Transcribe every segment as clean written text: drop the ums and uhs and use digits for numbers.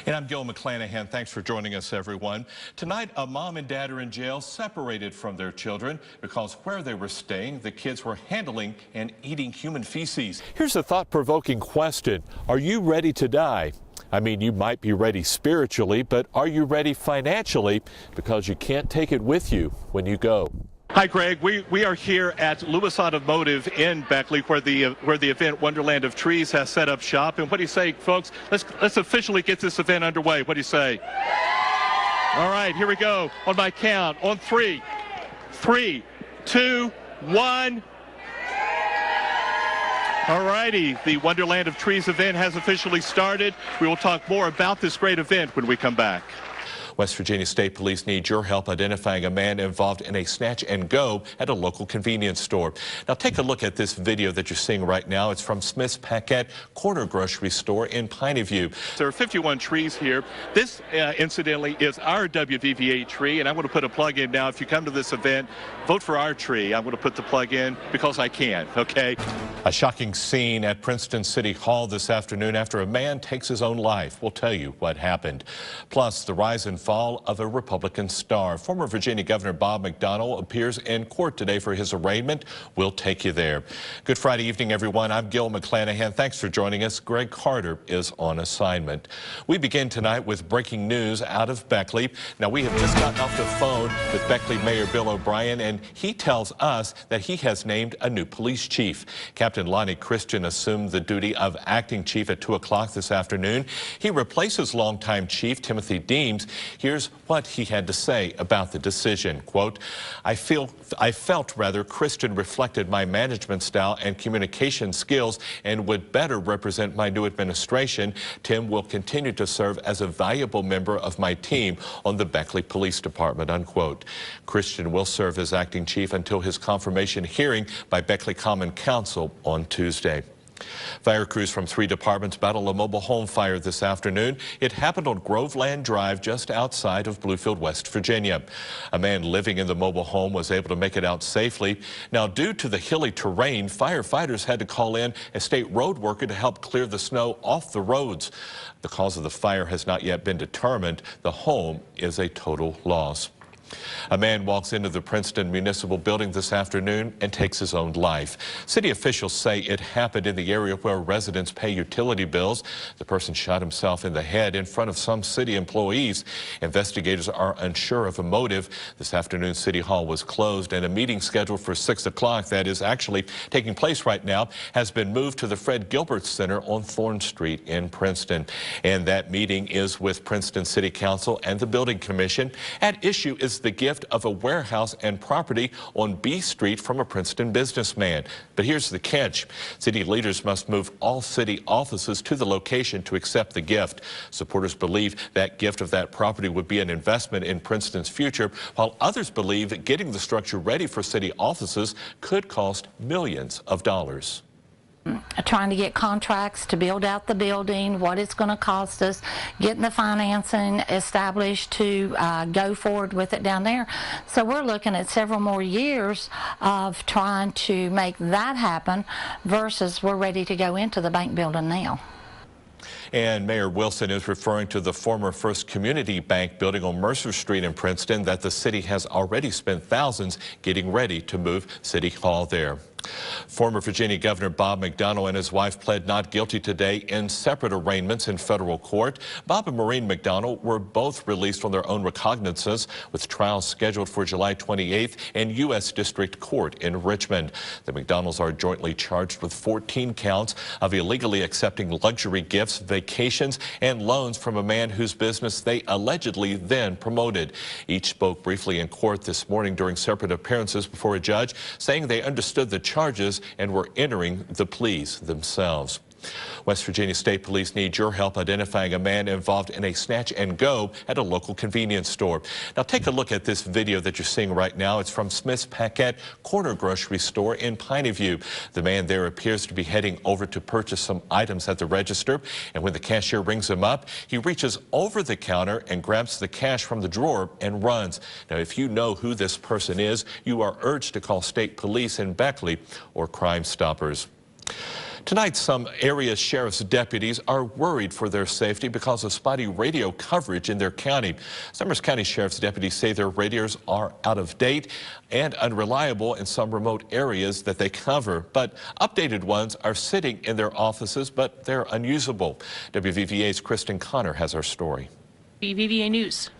And I'm Gil McClanahan. Thanks for joining us, everyone. Tonight, a mom and dad are in jail, separated from their children because where they were staying, the kids were handling and eating human feces. Here's a thought-provoking question. Are you ready to die? I mean, you might be ready spiritually, but are you ready financially? Because you can't take it with you when you go. Hi, Greg. We are here at Lewis Automotive in Beckley, where the event Wonderland of Trees has set up shop. And what do you say, folks? Let's officially get this event underway. What do you say? All right, here we go. On my count, on three, 2, 1. All righty, the Wonderland of Trees event has officially started. We will talk more about this great event when we come back. West Virginia State Police need your help identifying a man involved in a snatch and go at a local convenience store. Now take a look at this video that you're seeing right now. It's from Smith's Paquette Corner Grocery Store in Piney View. There are 51 trees here. This, incidentally, is our WVVA tree, and I'm going to put a plug in now. If you come to this event, vote for our tree. I'm going to put the plug in because I can, okay? A shocking scene at Princeton City Hall this afternoon after a man takes his own life. We'll tell you what happened. Plus, the rise and fall of a Republican star. Former Virginia Governor Bob McDonnell appears in court today for his arraignment. We'll take you there. Good Friday evening, everyone. I'm Gil McClanahan. Thanks for joining us. Greg Carter is on assignment. We begin tonight with breaking news out of Beckley. Now, we have just gotten off the phone with Beckley Mayor Bill O'Brien, and he tells us that he has named a new police chief. Captain Lonnie Christian assumed the duty of acting chief at 2 o'clock this afternoon. He replaces longtime chief Timothy Deems. Here's what he had to say about the decision. Quote, I felt Christian reflected my management style and communication skills and would better represent my new administration. Tim will continue to serve as a valuable member of my team on the Beckley Police Department, unquote. Christian will serve as acting chief until his confirmation hearing by Beckley Common Council on Tuesday. Fire crews from 3 departments battled a mobile home fire this afternoon. It happened on Groveland Drive just outside of Bluefield, West Virginia. A man living in the mobile home was able to make it out safely. Now, due to the hilly terrain, firefighters had to call in a state road worker to help clear the snow off the roads. The cause of the fire has not yet been determined. The home is a total loss. A man walks into the Princeton Municipal Building this afternoon and takes his own life. City officials say it happened in the area where residents pay utility bills. The person shot himself in the head in front of some city employees. Investigators are unsure of a motive. This afternoon, City Hall was closed, and a meeting scheduled for 6 o'clock that is actually taking place right now has been moved to the Fred Gilbert Center on Thorn Street in Princeton. And that meeting is with Princeton City Council and the Building Commission. At issue is the gift of a warehouse and property on B Street from a Princeton businessman. But here's the catch. City leaders must move all city offices to the location to accept the gift. Supporters believe that gift of that property would be an investment in Princeton's future, while others believe that getting the structure ready for city offices could cost millions of dollars. Trying to get contracts to build out the building, what it's going to cost us, getting the financing established to go forward with it down there. So we're looking at several more years of trying to make that happen versus we're ready to go into the bank building now. And Mayor Wilson is referring to the former First Community Bank building on Mercer Street in Princeton that the city has already spent thousands getting ready to move City Hall there. Former Virginia Governor Bob McDonnell and his wife pled not guilty today in separate arraignments in federal court. Bob and Maureen McDonnell were both released on their own recognizances, with trials scheduled for July 28th in U.S. District Court in Richmond. The McDonnells are jointly charged with 14 counts of illegally accepting luxury gifts, vacations, and loans from a man whose business they allegedly then promoted. Each spoke briefly in court this morning during separate appearances before a judge, saying they understood the charges and were entering the pleas themselves. West Virginia State Police need your help identifying a man involved in a snatch and go at a local convenience store. Now take a look at this video that you're seeing right now. It's from Smith's Paquette Corner Grocery Store in Piney View. The man there appears to be heading over to purchase some items at the register, and when the cashier rings him up, he reaches over the counter and grabs the cash from the drawer and runs. Now, if you know who this person is, you are urged to call State Police in Beckley or Crime Stoppers. Tonight, some area sheriff's deputies are worried for their safety because of spotty radio coverage in their county. Summers County Sheriff's deputies say their radios are out of date and unreliable in some remote areas that they cover. But updated ones are sitting in their offices, but they're unusable. WVVA's Kristen Connor has our story. WVVA News.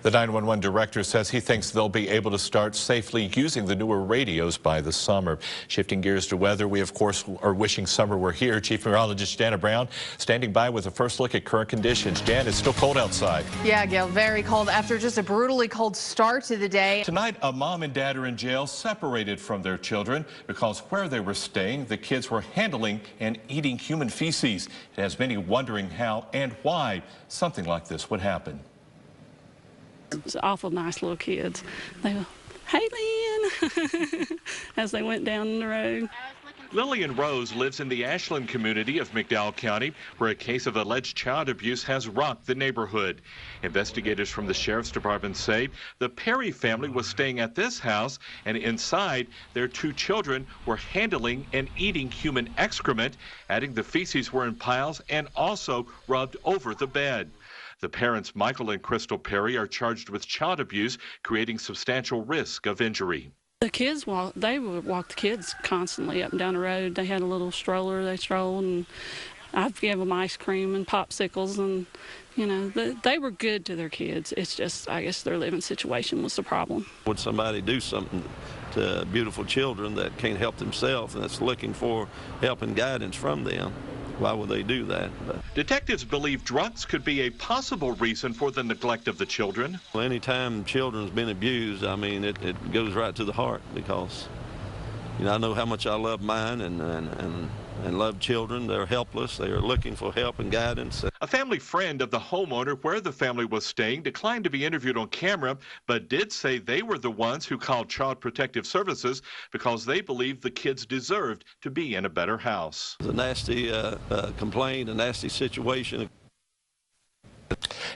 The 911 director says he thinks they'll be able to start safely using the newer radios by the summer. Shifting gears to weather, we of course are wishing summer were here. Chief Meteorologist Jana Brown standing by with a first look at current conditions. Jan, it's still cold outside. Yeah, Gail, very cold after just a brutally cold start to the day. Tonight, a mom and dad are in jail separated from their children because where they were staying, the kids were handling and eating human feces. It has many wondering how and why something like this would happen. It was awful nice little kids. They were, "Hey, Lynn," as they went down the road. Lillian Rose lives in the Ashland community of McDowell County, where a case of alleged child abuse has rocked the neighborhood. Investigators from the Sheriff's Department say the Perry family was staying at this house, and inside, their two children were handling and eating human excrement, adding the feces were in piles and also rubbed over the bed. The parents, Michael and Crystal Perry, are charged with child abuse, creating substantial risk of injury. The kids they would walk the kids constantly up and down the road. They had a little stroller they strolled, and I'd give them ice cream and popsicles, and you know, they were good to their kids. It's just, I guess their living situation was the problem. Would somebody do something to beautiful children that can't help themselves and that's looking for help and guidance from them? Why would they do that? Detectives believe drugs could be a possible reason for the neglect of the children. Well, anytime children's been abused, I mean, it goes right to the heart because, you know, I know how much I love mine and love children. They're helpless. They are looking for help and guidance. A family friend of the homeowner where the family was staying declined to be interviewed on camera, but did say they were the ones who called Child Protective Services because they believed the kids deserved to be in a better house. It's a nasty complaint, a nasty situation.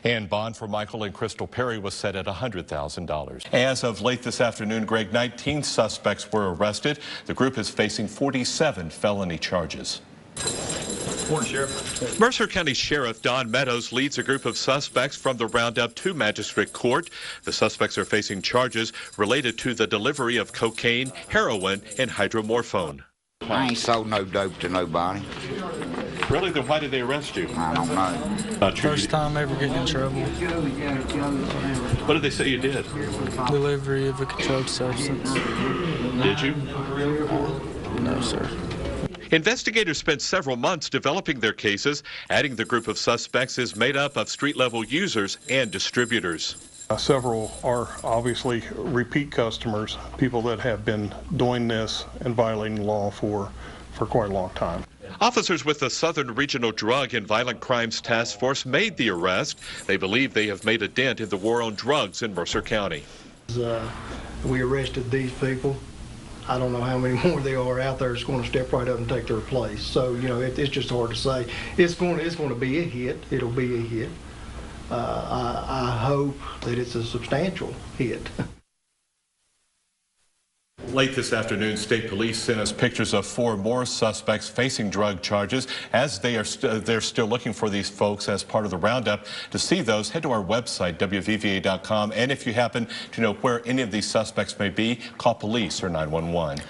And bond for Michael and Crystal Perry was set at $100,000. As of late this afternoon, Greg, 19 suspects were arrested. The group is facing 47 felony charges. Morning, Sheriff. Mercer County Sheriff Don Meadows leads a group of suspects from the Roundup 2 Magistrate Court. The suspects are facing charges related to the delivery of cocaine, heroin, and hydromorphone. I ain't sold no dope to nobody. Really? Then why did they arrest you? I don't know. First time ever getting in trouble. What did they say you did? Delivery of a controlled substance. Did you? No, sir. Investigators spent several months developing their cases. Adding the group of suspects is made up of street-level users and distributors. Several are obviously repeat customers, people that have been doing this and violating law for quite a long time. Officers with the Southern Regional Drug and Violent Crimes Task Force made the arrest. They believe they have made a dent in the war on drugs in Mercer County. We arrested these people. I don't know how many more there are out there that's going to step right up and take their place. So, you know, it's just hard to say. It's going to be a hit. It'll be a hit. I hope that it's a substantial hit. Late this afternoon, state police sent us pictures of 4 more suspects facing drug charges. As they're still looking for these folks as part of the roundup. To see those, head to our website, WVVA.com. And if you happen to know where any of these suspects may be, call police or 911.